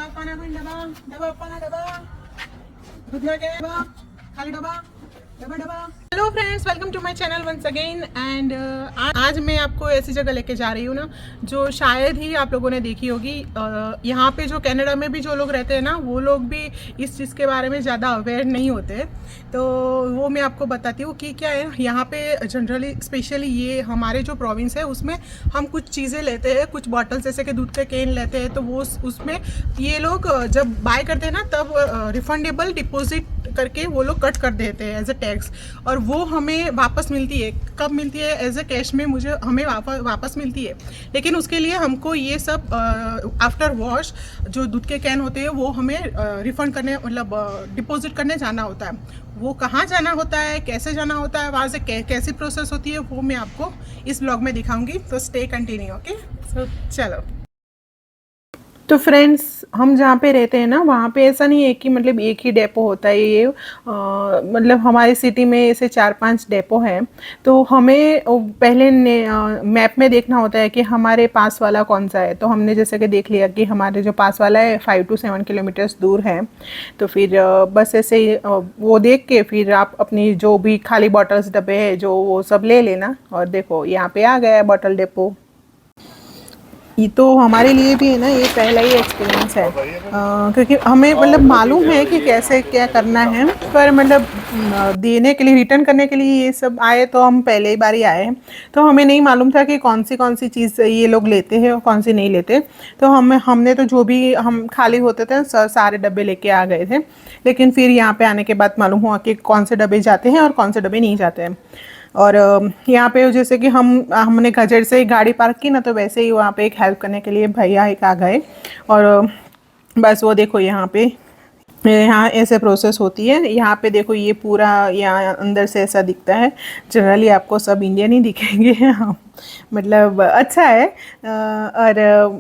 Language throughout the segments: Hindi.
पाना पण डबा डबा पाना डबा दुधना के डबा खाली डबा डबा डबा। Hello friends, welcome to my channel once again. And आज मैं आपको ऐसी जगह लेके जा रही हूँ ना जो शायद ही आप लोगों ने देखी होगी। यहाँ पे जो कनाडा में भी जो लोग रहते हैं ना वो लोग भी इस चीज़ के बारे में ज़्यादा अवेयर नहीं होते। तो वो मैं आपको बताती हूँ कि क्या है यहाँ पे जनरली स्पेशली ये हमारे जो प्रोविंस है उसमें हम कुछ चीज़ें लेते हैं, कुछ बॉटल्स जैसे कि दूध के कैन लेते हैं, तो वो उसमें ये लोग जब बाय करते हैं ना तब रिफंडेबल डिपॉजिट करके वो लोग कट कर देते हैं एज अ टैक्स, और वो हमें वापस मिलती है। कब मिलती है? एज अ कैश में हमें वापस मिलती है। लेकिन उसके लिए हमको ये सब आफ्टर वॉश जो दूध के कैन होते हैं वो हमें रिफंड करने मतलब डिपॉजिट करने जाना होता है। वो कहाँ जाना होता है, कैसे जाना होता है, वहाँ से कैसी प्रोसेस होती है, वो मैं आपको इस ब्लॉग में दिखाऊंगी। तो स्टे कंटिन्यू। ओके, सो चलो। तो फ्रेंड्स, हम जहाँ पे रहते हैं ना वहाँ पे ऐसा नहीं है कि मतलब एक ही डेपो होता है। ये मतलब हमारी सिटी में ऐसे 4-5 डेपो हैं। तो हमें पहले मैप में देखना होता है कि हमारे पास वाला कौन सा है। तो हमने जैसे कि देख लिया कि हमारे जो पास वाला है 5 to 7 किलोमीटर्स दूर है। तो फिर बस ऐसे ही वो देख के फिर आप अपनी जो भी खाली बॉटल्स डब्बे है जो वो सब ले लेना। और देखो यहाँ पे आ गया है बॉटल डेपो। ये तो हमारे लिए भी है ना, ये पहला ही एक्सपीरियंस है। क्योंकि हमें मतलब मालूम है कि कैसे क्या करना है, पर मतलब देने के लिए, रिटर्न करने के लिए ये सब आए तो हम पहले ही बार ही आए हैं। तो हमें नहीं मालूम था कि कौन सी चीज़ ये लोग लेते हैं और कौन सी नहीं लेते। तो हमने तो जो भी हम खाली होते थे सारे डब्बे लेके आ गए थे। लेकिन फिर यहाँ पे आने के बाद मालूम हुआ कि कौन से डब्बे जाते हैं और कौन से डब्बे नहीं जाते हैं। और यहाँ पे जैसे कि हमने गजर से गाड़ी पार्क की ना, तो वैसे ही वहाँ पे एक हेल्प करने के लिए भैया एक आ गए। और बस वो देखो यहाँ ऐसे प्रोसेस होती है। यहाँ पे देखो ये पूरा यहाँ अंदर से ऐसा दिखता है। जनरली आपको सब इंडियन ही दिखेंगे। हाँ, मतलब अच्छा है। और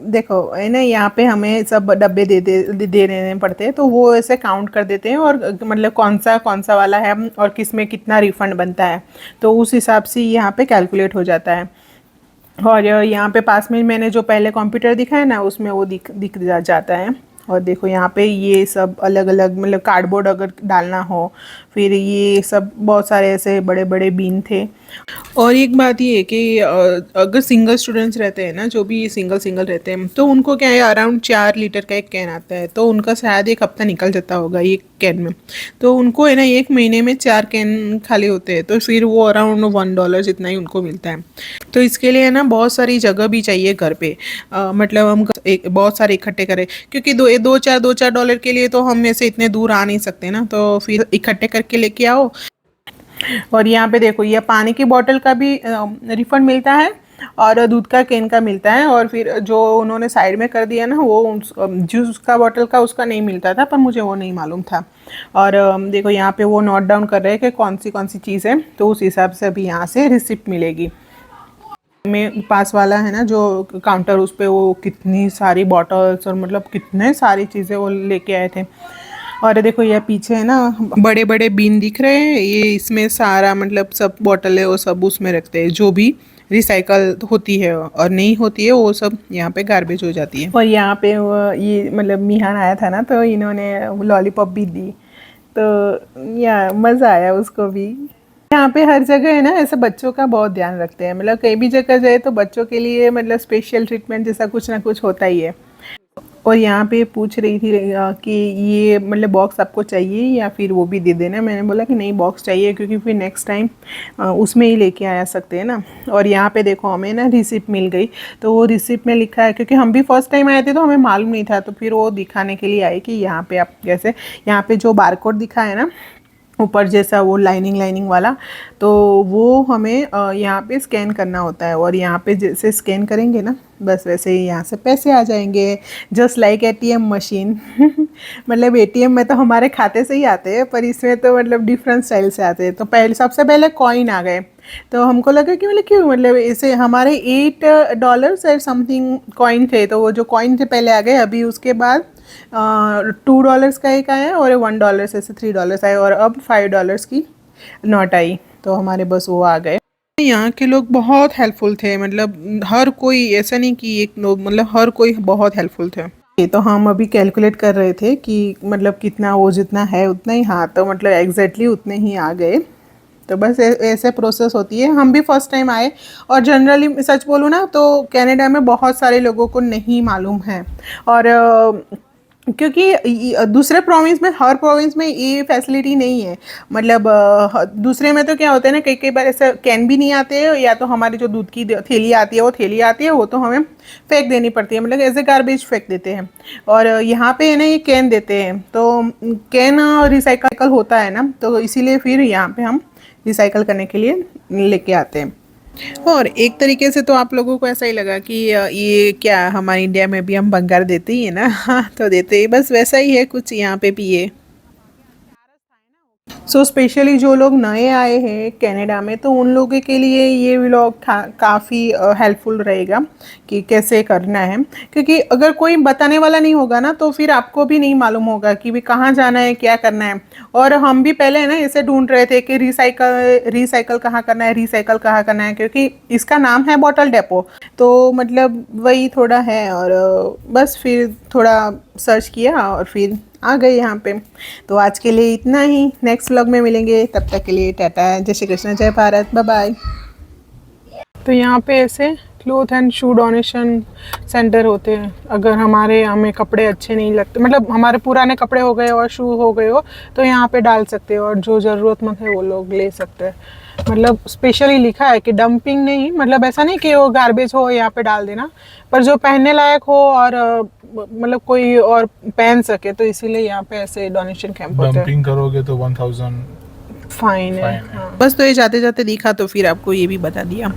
देखो है ना, यहाँ पे हमें सब डब्बे दे देने पड़ते हैं। तो वो ऐसे काउंट कर देते हैं और मतलब कौन सा वाला है और किस में कितना रिफंड बनता है, तो उस हिसाब से यहाँ पे कैलकुलेट हो जाता है। और यहाँ पे पास में मैंने जो पहले कंप्यूटर दिखा है ना उसमें वो दिख जाता है। और देखो यहाँ पे ये सब अलग अलग मतलब कार्डबोर्ड अगर डालना हो, फिर ये सब बहुत सारे ऐसे बड़े बड़े बीन थे। और एक बात ये है कि अगर सिंगल स्टूडेंट्स रहते हैं ना, जो भी सिंगल रहते हैं, तो उनको क्या है अराउंड 4 लीटर का एक कैन आता है। तो उनका शायद एक हफ्ता निकल जाता होगा एक कैन में। तो उनको है ना एक महीने में 4 कैन खाली होते हैं। तो फिर वो अराउंड $1 जितना ही उनको मिलता है। तो इसके लिए है ना बहुत सारी जगह भी चाहिए घर पे। मतलब हम बहुत सारे इकट्ठे करें, क्योंकि दो चार डॉलर के लिए तो हम ऐसे इतने दूर आ नहीं सकते ना। तो फिर इकट्ठे करके लेके आओ। और यहाँ पे देखो ये पानी की बोतल का भी रिफंड मिलता है और दूध का कैन का मिलता है। और फिर जो उन्होंने साइड में कर दिया ना वो जूस का बोतल का उसका नहीं मिलता था, पर मुझे वो नहीं मालूम था। और देखो यहाँ पे वो नोट डाउन कर रहे हैं कि कौन सी चीज़ है, तो उस हिसाब से अभी यहाँ से रिसिप्ट मिलेगी। में पास वाला है ना जो काउंटर, उस पे वो कितनी सारी बॉटल्स और मतलब कितने सारी चीज़ें वो लेके आए थे। और देखो ये पीछे है ना बड़े बड़े बीन दिख रहे हैं, ये इसमें सारा मतलब सब बॉटल है वो सब उसमें रखते हैं। जो भी रिसाइकल होती है और नहीं होती है वो सब यहाँ पे गार्बेज हो जाती है। और यहाँ पे वो ये मतलब मिहान आया था ना, तो इन्होंने लॉलीपॉप भी दी। तो या मज़ा आया उसको भी। यहाँ पे हर जगह है ना ऐसे बच्चों का बहुत ध्यान रखते हैं। मतलब कहीं भी जगह जाए तो बच्चों के लिए मतलब स्पेशल ट्रीटमेंट जैसा कुछ ना कुछ होता ही है। और यहाँ पे पूछ रही थी कि ये मतलब बॉक्स आपको चाहिए या फिर वो भी दे देना। मैंने बोला कि नहीं, बॉक्स चाहिए, क्योंकि फिर नेक्स्ट टाइम उसमें ही लेके आया सकते हैं ना। और यहाँ पे देखो हमें ना रिसिप्ट मिल गई। तो वो रिसिप्ट में लिखा है, क्योंकि हम भी फर्स्ट टाइम आए थे तो हमें मालूम नहीं था। तो फिर वो दिखाने के लिए आए कि यहाँ पे आप जैसे यहाँ पे जो बारकोड दिखा है ना ऊपर जैसा वो लाइनिंग वाला, तो वो हमें यहाँ पे स्कैन करना होता है। और यहाँ पे जैसे स्कैन करेंगे ना बस वैसे ही यहाँ से पैसे आ जाएंगे, जस्ट लाइक एटीएम मशीन। मतलब एटीएम में तो हमारे खाते से ही आते हैं, पर इसमें तो मतलब डिफरेंट स्टाइल से आते हैं। तो सबसे पहले कॉइन आ गए। तो हमको लगा कि मतलब क्यों, मतलब ऐसे हमारे $8 और समथिंग कॉइन थे। तो वो जो कॉइन थे पहले आ गए। अभी उसके बाद $2 का एक आया और $1 से ऐसे $3 आए और अब $5 की नोट आई। तो हमारे बस वो आ गए। यहाँ के लोग बहुत हेल्पफुल थे। मतलब हर कोई ऐसा नहीं कि एक लोग, मतलब हर कोई बहुत हेल्पफुल थे। ये तो हम अभी कैलकुलेट कर रहे थे कि मतलब कितना वो जितना है उतना ही, हाँ तो मतलब एग्जैक्टली उतने ही आ गए। तो बस ऐसे प्रोसेस होती है। हम भी फर्स्ट टाइम आए और जनरली सच बोलूँ ना तो कनाडा में बहुत सारे लोगों को नहीं मालूम है। और क्योंकि दूसरे प्रोविंस में, हर प्रोविंस में ये फैसिलिटी नहीं है। मतलब दूसरे में तो क्या होता है ना, कई कई बार ऐसे कैन भी नहीं आते हैं, या तो हमारी जो दूध की थैली आती है वो थैली आती है, वो तो हमें फेंक देनी पड़ती है, मतलब एज ए गार्बेज फेंक देते हैं। और यहाँ पे है ना ये कैन देते हैं, तो कैन रिसाइकल होता है ना, तो इसीलिए फिर यहाँ पे हम रिसाइकल करने के लिए लेके आते हैं। और एक तरीके से तो आप लोगों को ऐसा ही लगा कि ये क्या हमारे इंडिया में भी हम बंगार देते ही है ना। हाँ तो देते ही, बस वैसा ही है कुछ यहाँ पे भी ये। सो स्पेशली जो लोग नए आए हैं कनाडा में, तो उन लोगों के लिए ये व्लॉग काफ़ी हेल्पफुल रहेगा कि कैसे करना है। क्योंकि अगर कोई बताने वाला नहीं होगा ना, तो फिर आपको भी नहीं मालूम होगा कि भी कहाँ जाना है, क्या करना है। और हम भी पहले ना ऐसे ढूंढ रहे थे कि रिसाइकल कहाँ करना है, रिसाइकल कहाँ करना है, क्योंकि इसका नाम है बॉटल डेपो, तो मतलब वही थोड़ा है। और बस फिर थोड़ा सर्च किया और फिर आ गए यहाँ पे। तो आज के लिए इतना ही, नेक्स्ट व्लॉग में मिलेंगे, तब तक के लिए टाटा, जय श्री कृष्ण, जय भारत, बाय बाय। तो यहाँ पे ऐसे cloth and shoe donation centre होते हैं। अगर हमें कपड़े अच्छे नहीं लगते, मतलब हमारे पुराने कपड़े हो गए और शू हो गए हो, तो यहाँ पे डाल सकते हो, और जो ज़रूरतमंद है वो लोग ले सकते हैं। मतलब स्पेशली लिखा है कि डंपिंग नहीं, मतलब ऐसा नहीं कि वो गार्बेज हो यहाँ पे डाल देना, पर जो पहनने लायक हो और मतलब कोई और पहन सके, तो इसीलिए यहाँ पे ऐसे डोनेशन कैंप होते हैं। डंपिंग करोगे तो 1000 फाइन है। हाँ। बस तो ये जाते जाते दिखा, तो फिर आपको ये भी बता दिया।